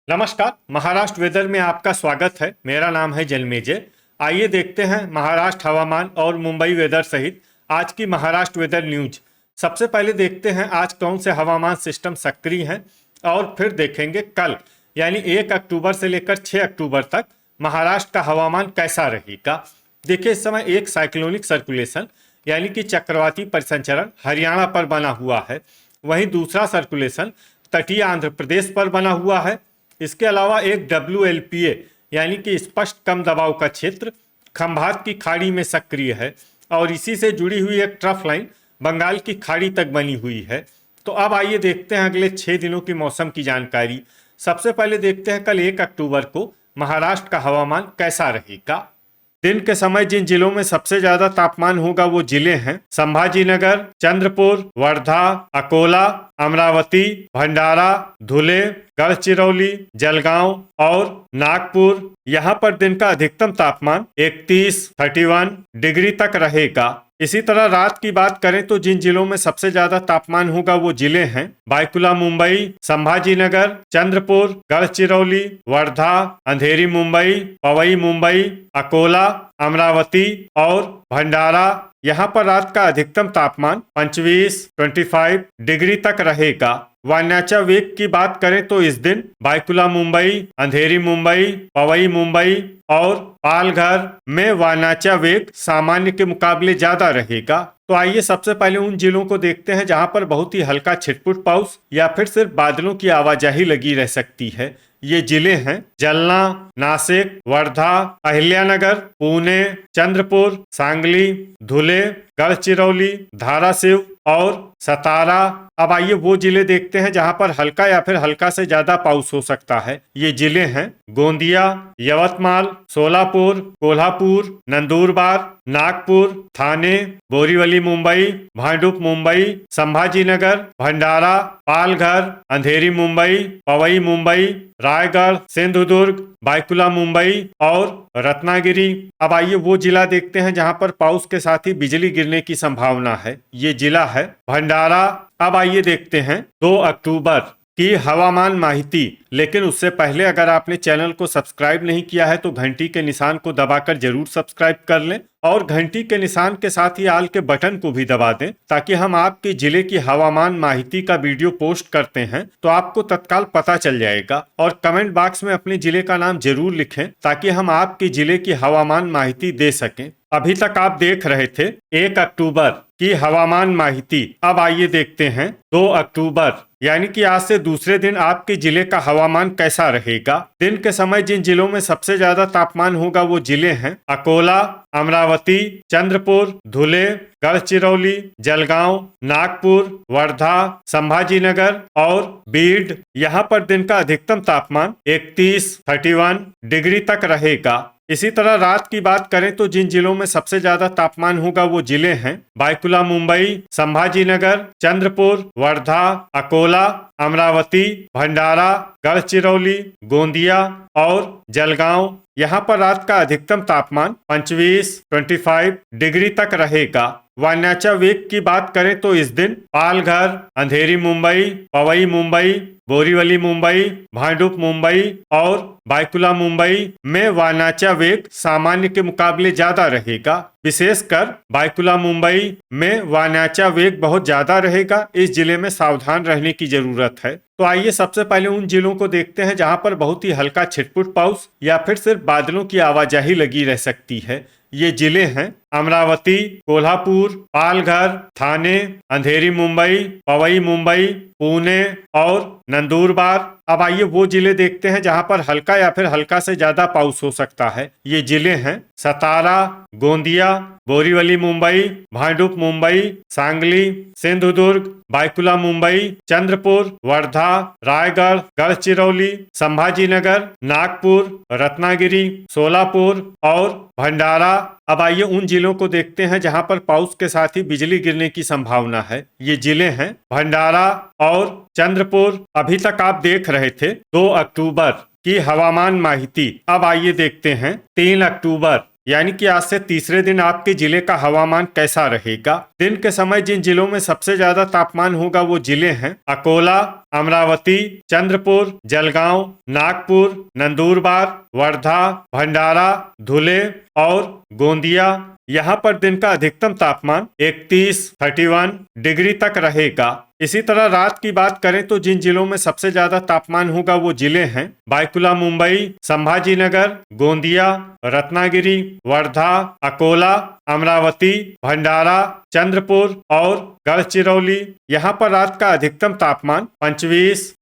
नमस्कार। महाराष्ट्र वेदर में आपका स्वागत है। मेरा नाम है जन्मेजय। आइए देखते हैं महाराष्ट्र हवामान और मुंबई वेदर सहित आज की महाराष्ट्र वेदर न्यूज। सबसे पहले देखते हैं आज कौन से हवामान सिस्टम सक्रिय हैं और फिर देखेंगे कल यानी 1 अक्टूबर से लेकर 6 अक्टूबर तक महाराष्ट्र का हवामान कैसा रहेगा। देखिए, इस समय एक साइक्लोनिक सर्कुलेशन यानी कि चक्रवाती परिसंचरण हरियाणा पर बना हुआ है। वहीं दूसरा सर्कुलेशन तटीय आंध्र प्रदेश पर बना हुआ है। इसके अलावा एक WLPA यानी कि स्पष्ट कम दबाव का क्षेत्र खंभात की खाड़ी में सक्रिय है और इसी से जुड़ी हुई एक ट्रफ लाइन बंगाल की खाड़ी तक बनी हुई है। तो अब आइए देखते हैं अगले 6 दिनों की मौसम की जानकारी। सबसे पहले देखते हैं कल 1 अक्टूबर को महाराष्ट्र का हवामान कैसा रहेगा। दिन के समय जिन जिलों में सबसे ज्यादा तापमान होगा वो जिले हैं संभाजीनगर, चंद्रपुर, वर्धा, अकोला, अमरावती, भंडारा, धुले, गढ़चिरौली, जलगांव और नागपुर। यहाँ पर दिन का अधिकतम तापमान 31 डिग्री तक रहेगा। इसी तरह रात की बात करें तो जिन जिलों में सबसे ज्यादा तापमान होगा वो जिले हैं बायकुला मुंबई, संभाजीनगर, चंद्रपुर, गढ़चिरौली, वर्धा, अंधेरी मुंबई, पवई मुंबई, अकोला, अमरावती और भंडारा। यहाँ पर रात का अधिकतम तापमान 25 डिग्री तक रहेगा। वायनाचा वेग की बात करें तो इस दिन बायकुला मुंबई, अंधेरी मुंबई, पवई मुंबई और पालघर में वायनाचा वेग सामान्य के मुकाबले ज्यादा रहेगा। तो आइए सबसे पहले उन जिलों को देखते हैं जहां पर बहुत ही हल्का छिटपुट पाउस या फिर सिर्फ बादलों की आवाजाही लगी रह सकती है। ये जिले हैं जलना, नासिक, वर्धा, अहिल्यानगर, पुणे, चंद्रपुर, सांगली, धुले, गढ़चिरौली, धाराशिव और सतारा। अब आइए वो जिले देखते हैं जहां पर हल्का या फिर हल्का से ज्यादा पाउस हो सकता है। ये जिले हैं गोंदिया, यवतमाल, सोलापुर, कोल्हापुर, नंदुरबार, नागपुर, थाने, बोरीवली मुंबई, भांडुप मुंबई, संभाजीनगर, भंडारा, पालघर, अंधेरी मुंबई, पवई मुंबई, रायगढ़, सिंधुदुर्ग, बायकुला मुंबई और रत्नागिरी। अब आइए वो जिला देखते हैं जहां पर पाउस के साथ ही बिजली गिरने की संभावना है। ये जिला है भंडारा। अब आइए देखते हैं 2 अक्टूबर की हवामान माहिती। लेकिन उससे पहले अगर आपने चैनल को सब्सक्राइब नहीं किया है तो घंटी के निशान को दबाकर जरूर सब्सक्राइब कर लें और घंटी के निशान के साथ ही आल के बटन को भी दबा दें ताकि हम आपके जिले की हवामान माहिती का वीडियो पोस्ट करते हैं तो आपको तत्काल पता चल जाएगा। और कमेंट बॉक्स में अपने जिले का नाम जरूर लिखें ताकि हम आपके जिले की हवामान माहिती दे सकें। अभी तक आप देख रहे थे 1 अक्टूबर की हवामान माहिती। अब आइए देखते हैं 2 अक्टूबर यानी कि आज से दूसरे दिन आपके जिले का हवामान कैसा रहेगा। दिन के समय जिन जिलों में सबसे ज्यादा तापमान होगा वो जिले हैं अकोला, अमरावती, चंद्रपुर, धुले, गढ़चिरौली, जलगांव, नागपुर, वर्धा, संभाजीनगर और बीड। यहाँ पर दिन का अधिकतम तापमान 31 डिग्री तक रहेगा। इसी तरह रात की बात करें तो जिन जिलों में सबसे ज्यादा तापमान होगा वो जिले हैं बायकुला मुंबई, संभाजीनगर, चंद्रपुर, वर्धा, अकोला, अमरावती, भंडारा, गढ़चिरौली, गोंदिया और जलगांव। यहाँ पर रात का अधिकतम तापमान 25 डिग्री तक रहेगा। वायनाचा वेग की बात करें तो इस दिन पालघर, अंधेरी मुंबई, पवई मुंबई, बोरीवली मुंबई, भांडुप मुंबई और बायकुला मुंबई में वायनाचा वेग सामान्य के मुकाबले ज्यादा रहेगा। विशेषकर बायकुला मुंबई में वायनाचा वेग बहुत ज्यादा रहेगा। इस जिले में सावधान रहने की जरूरत है। तो आइए सबसे पहले उन जिलों को देखते हैं जहां पर बहुत ही हल्का छिटपुट पाउस या फिर सिर्फ बादलों की आवाजाही लगी रह सकती है। ये जिले हैं अमरावती, कोल्हापुर, पालघर, थाने, अंधेरी मुंबई, पवई मुंबई, पुणे और नंदुरबार। अब आइए वो जिले देखते हैं जहां पर हल्का या फिर हल्का से ज्यादा पाउस हो सकता है। ये जिले हैं सतारा, गोंदिया, बोरीवली मुंबई, भांडुप मुंबई, सांगली, सिंधुदुर्ग, बायकुला मुंबई, चंद्रपुर, वर्धा, रायगढ़, गढ़चिरौली, संभाजीनगर, नागपुर, रत्नागिरी, सोलापुर और भंडारा। अब आइए उन जिलों को देखते हैं जहां पर पाउस के साथ ही बिजली गिरने की संभावना है। ये जिले हैं भंडारा और चंद्रपुर। अभी तक आप देख रहे थे 2 अक्टूबर की हवामान माहिती। अब आइए देखते हैं 3 अक्टूबर यानी कि आज से तीसरे दिन आपके जिले का हवामान कैसा रहेगा। दिन के समय जिन जिलों में सबसे ज्यादा तापमान होगा वो जिले हैं अकोला, अमरावती, चंद्रपुर, जलगांव, नागपुर, नंदुरबार, वर्धा, भंडारा, धुले और गोंदिया। यहाँ पर दिन का अधिकतम तापमान 31 डिग्री तक रहेगा। इसी तरह रात की बात करें तो जिन जिलों में सबसे ज्यादा तापमान होगा वो जिले हैं बायकुला मुंबई, संभाजीनगर, गोंदिया, रत्नागिरी, वर्धा, अकोला, अमरावती, भंडारा, चंद्रपुर और गढ़चिरौली। यहाँ पर रात का अधिकतम तापमान 25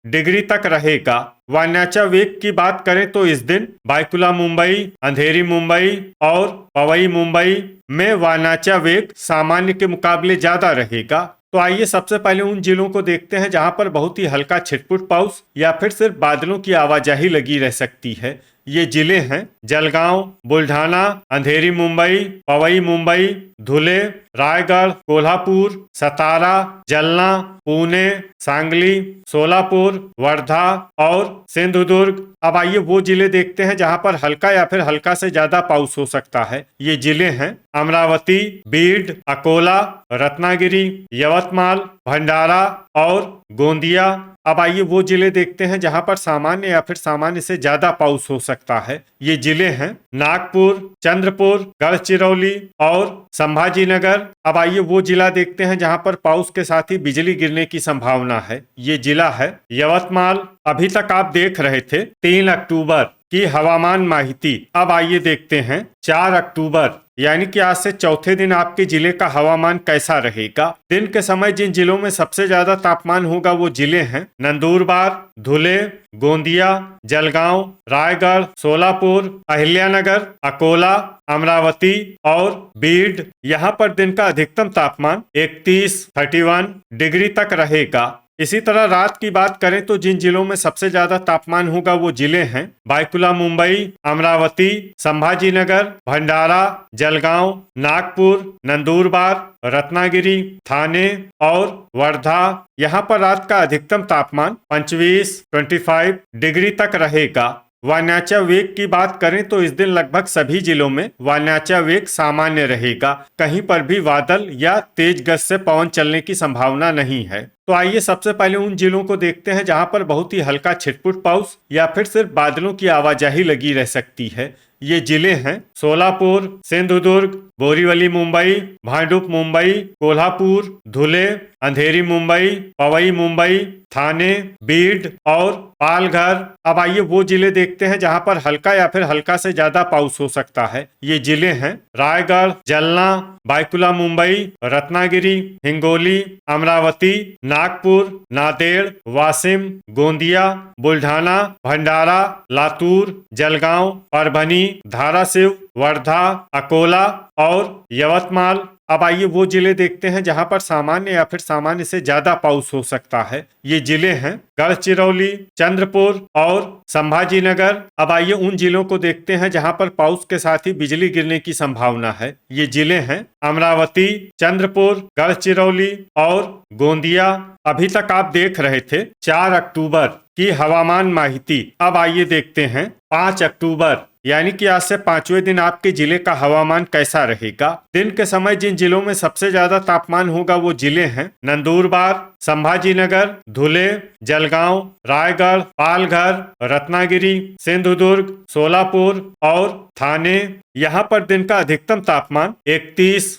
डिग्री तक रहेगा। वायनाचा वेग की बात करें तो इस दिन बायकुला मुंबई, अंधेरी मुंबई और पवई मुंबई में वायनाचा वेग सामान्य के मुकाबले ज्यादा रहेगा। तो आइए सबसे पहले उन जिलों को देखते हैं जहां पर बहुत ही हल्का छिटपुट पाउस या फिर सिर्फ बादलों की आवाजाही लगी रह सकती है। ये जिले हैं जलगांव, बुल्ढाना, अंधेरी मुंबई, पवई मुंबई, धुले, रायगढ़, कोल्हापुर, सतारा, जलना, पुणे, सांगली, सोलापुर, वर्धा और सिंधुदुर्ग। अब आइए वो जिले देखते हैं जहां पर हल्का या फिर हल्का से ज्यादा पाउस हो सकता है। ये जिले हैं अमरावती, बीड, अकोला, रत्नागिरी, यवतमाल, भंडारा और गोंदिया। अब आइए वो जिले देखते हैं जहां पर सामान्य या फिर सामान्य से ज्यादा पाउस हो सकता है। ये जिले हैं नागपुर, चंद्रपुर, गढ़चिरौली और संभाजीनगर। अब आइए वो जिला देखते हैं जहां पर पाउस के साथ ही बिजली गिरने की संभावना है। ये जिला है यवतमाल। अभी तक आप देख रहे थे 3 अक्टूबर की हवामान माहिती। अब आइए देखते हैं 4 अक्टूबर यानी कि आज से चौथे दिन आपके जिले का हवामान कैसा रहेगा। दिन के समय जिन जिलों में सबसे ज्यादा तापमान होगा वो जिले हैं नंदुरबार, धुले, गोंदिया, जलगांव, रायगढ़, सोलापुर, अहिल्यानगर, अकोला, अमरावती और बीड। यहाँ पर दिन का अधिकतम तापमान 31 डिग्री तक रहेगा। इसी तरह रात की बात करें तो जिन जिलों में सबसे ज्यादा तापमान होगा वो जिले हैं बायकुला मुंबई, अमरावती, संभाजीनगर, भंडारा, जलगांव, नागपुर, नंदुरबार, रत्नागिरी, ठाणे और वर्धा। यहाँ पर रात का अधिकतम तापमान 25 डिग्री तक रहेगा। वायनाचा वेग की बात करें तो इस दिन लगभग सभी जिलों में वायनाचा वेग सामान्य रहेगा। कहीं पर भी बादल या तेज गति से पवन चलने की संभावना नहीं है। तो आइए सबसे पहले उन जिलों को देखते हैं जहां पर बहुत ही हल्का छिटपुट पाउस या फिर सिर्फ बादलों की आवाजाही लगी रह सकती है। ये जिले हैं सोलापुर, सिंधुदुर्ग, बोरीवली मुंबई, भांडुप मुंबई, कोल्हापुर, धुले, अंधेरी मुंबई, पवई मुंबई, ठाणे, बीड और पालघर। अब आइए वो जिले देखते हैं जहां पर हल्का या फिर हल्का से ज्यादा पाउस हो सकता है। ये जिले हैं रायगढ़, जलना, बायकुला मुंबई, रत्नागिरी, हिंगोली, अमरावती, नागपुर, नांदेड़, वाशिम, गोंदिया, बुल्ढाना, भंडारा, लातूर, जलगांव, परभनी, धाराशिव, वर्धा, अकोला और यवतमाल। अब आइए वो जिले देखते हैं जहां पर सामान्य या फिर सामान्य से ज्यादा पाउस हो सकता है। ये जिले हैं गढ़चिरौली, चंद्रपुर और संभाजीनगर। अब आइए उन जिलों को देखते हैं जहां पर पाउस के साथ ही बिजली गिरने की संभावना है। ये जिले हैं अमरावती, चंद्रपुर, गढ़चिरौली और गोंदिया। अभी तक आप देख रहे थे 4 अक्टूबर की हवामान माहिती। अब आइए देखते हैं 5 अक्टूबर यानी कि आज से 5वें दिन आपके जिले का हवामान कैसा रहेगा। दिन के समय जिन जिलों में सबसे ज्यादा तापमान होगा वो जिले हैं नंदुरबार, संभाजीनगर, धुले, जलगांव, रायगढ़, पालघर, रत्नागिरी, सिंधुदुर्ग, सोलापुर और ठाणे। यहाँ पर दिन का अधिकतम तापमान 31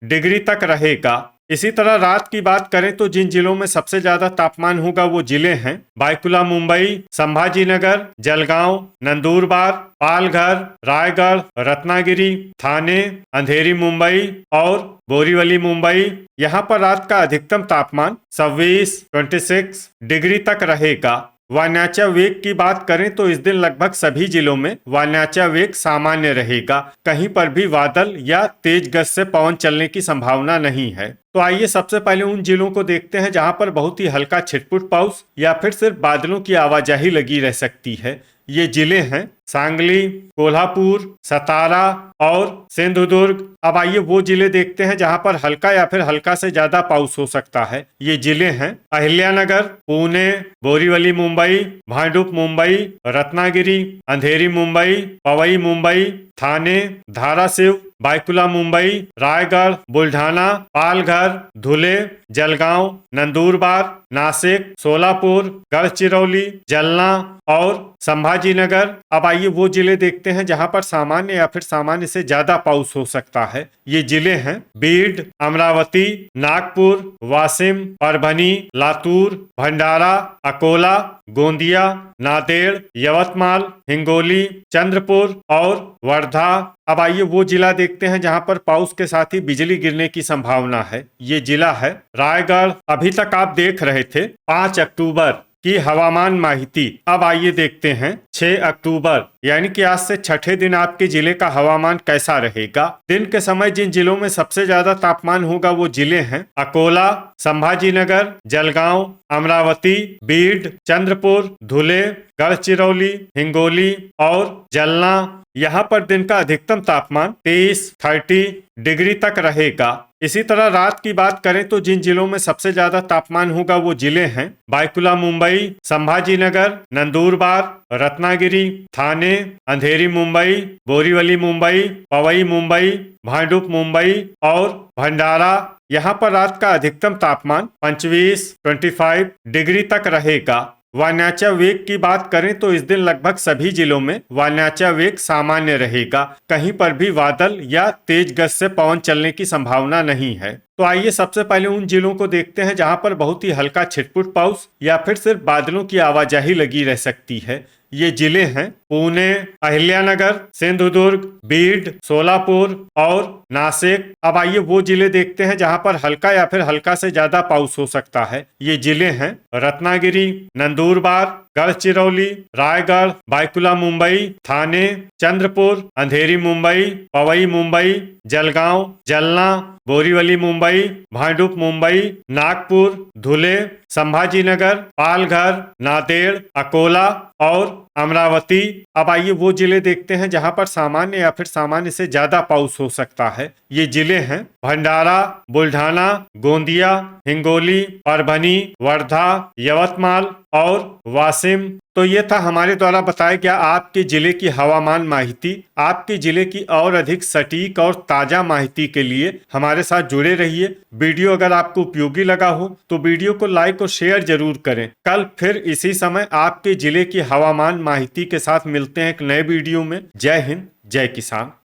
डिग्री तक रहेगा। इसी तरह रात की बात करें तो जिन जिलों में सबसे ज्यादा तापमान होगा वो जिले हैं बायकुला मुंबई, संभाजीनगर, जलगांव, नंदुरबार, पालघर, रायगढ़, रत्नागिरी, ठाणे, अंधेरी मुंबई और बोरीवली मुंबई। यहाँ पर रात का अधिकतम तापमान 26 डिग्री तक रहेगा। वायनाचा वेग की बात करें तो इस दिन लगभग सभी जिलों में वायनाचा वेग सामान्य रहेगा। कहीं पर भी बादल या तेज गति से पवन चलने की संभावना नहीं है। तो आइए सबसे पहले उन जिलों को देखते हैं जहां पर बहुत ही हल्का छिटपुट पाउस या फिर सिर्फ बादलों की आवाजाही लगी रह सकती है। ये जिले हैं सांगली, कोल्हापुर, सतारा और सिंधुदुर्ग। अब आइए वो जिले देखते हैं जहां पर हल्का या फिर हल्का से ज्यादा पाउस हो सकता है। ये जिले हैं अहिल्यानगर, पुणे, बोरीवली मुंबई, भांडुप मुंबई, रत्नागिरी, अंधेरी मुंबई, पवई मुंबई, थाने, धाराशिव, बायकुला मुंबई, रायगढ़, बुल्ढाना, पालघर, धुले, जलगांव, नंदुरबार, नासिक, सोलापुर, गढ़चिरौली, जलना और संभाजीनगर। अब आइए वो जिले देखते हैं जहां पर सामान्य या फिर सामान्य से ज्यादा पाउस हो सकता है। ये जिले हैं बीड, अमरावती, नागपुर, वाशिम, परभनी, लातूर, भंडारा, अकोला, गोंदिया, नांदेड़, यवतमाल, हिंगोली, चंद्रपुर और वर्धा। अब आइए वो जिला देखते हैं जहां पर पाउस के साथ ही बिजली गिरने की संभावना है। ये जिला है रायगढ़। अभी तक आप देख रहे थे 5 अक्टूबर की हवामान माहिती। अब आइए देखते हैं 6 अक्टूबर यानी कि आज से छठे दिन आपके जिले का हवामान कैसा रहेगा। दिन के समय जिन जिलों में सबसे ज्यादा तापमान होगा वो जिले हैं अकोला, संभाजीनगर, जलगांव, अमरावती, बीड, चंद्रपुर, धुले, गढ़चिरौली, हिंगोली और जलना। यहाँ पर दिन का अधिकतम तापमान 30 डिग्री तक रहेगा। इसी तरह रात की बात करें तो जिन जिलों में सबसे ज्यादा तापमान होगा वो जिले हैं बायकुला मुंबई, संभाजीनगर, नंदुरबार, रत्नागिरी, थाने, अंधेरी मुंबई, बोरीवली मुंबई, पवई मुंबई, भांडुप मुंबई और भंडारा। यहाँ पर रात का अधिकतम तापमान 25 डिग्री तक रहेगा। वायनाचा वेग की बात करें तो इस दिन लगभग सभी जिलों में वायनाचा वेग सामान्य रहेगा। कहीं पर भी बादल या तेज गति से पवन चलने की संभावना नहीं है। तो आइए सबसे पहले उन जिलों को देखते हैं जहां पर बहुत ही हल्का छिटपुट पाउस या फिर सिर्फ बादलों की आवाजाही लगी रह सकती है। ये जिले हैं पुणे, अहिल्यानगर, सिंधुदुर्ग, बीड, सोलापुर और नासिक। अब आइए वो जिले देखते हैं जहां पर हल्का या फिर हल्का से ज्यादा पाउस हो सकता है। ये जिले हैं रत्नागिरी, नंदुरबार, गढ़चिरौली, रायगढ़, बायकुला मुंबई, थाने, चंद्रपुर, अंधेरी मुंबई, पवई मुंबई, जलगांव, जलना, बोरीवली मुंबई, भांडुप मुंबई, नागपुर, धुले, संभाजीनगर, पालघर, नांदेड़, अकोला और अमरावती। अब आइए वो जिले देखते हैं जहां पर सामान्य या फिर सामान्य से ज्यादा पाउस हो सकता है। ये जिले हैं भंडारा, बुल्ढाना, गोंदिया, हिंगोली, परभनी, वर्धा, यवतमाल और वाशिम। तो ये था हमारे द्वारा बताया गया आपके जिले की हवामान माहिती। आपके जिले की और अधिक सटीक और ताजा माहिती के लिए हमारे साथ जुड़े रहिए। वीडियो अगर आपको उपयोगी लगा हो तो वीडियो को लाइक और शेयर जरूर करें। कल फिर इसी समय आपके जिले की हवामान माहिती के साथ मिलते हैं एक नए वीडियो में। जय हिंद, जय किसान।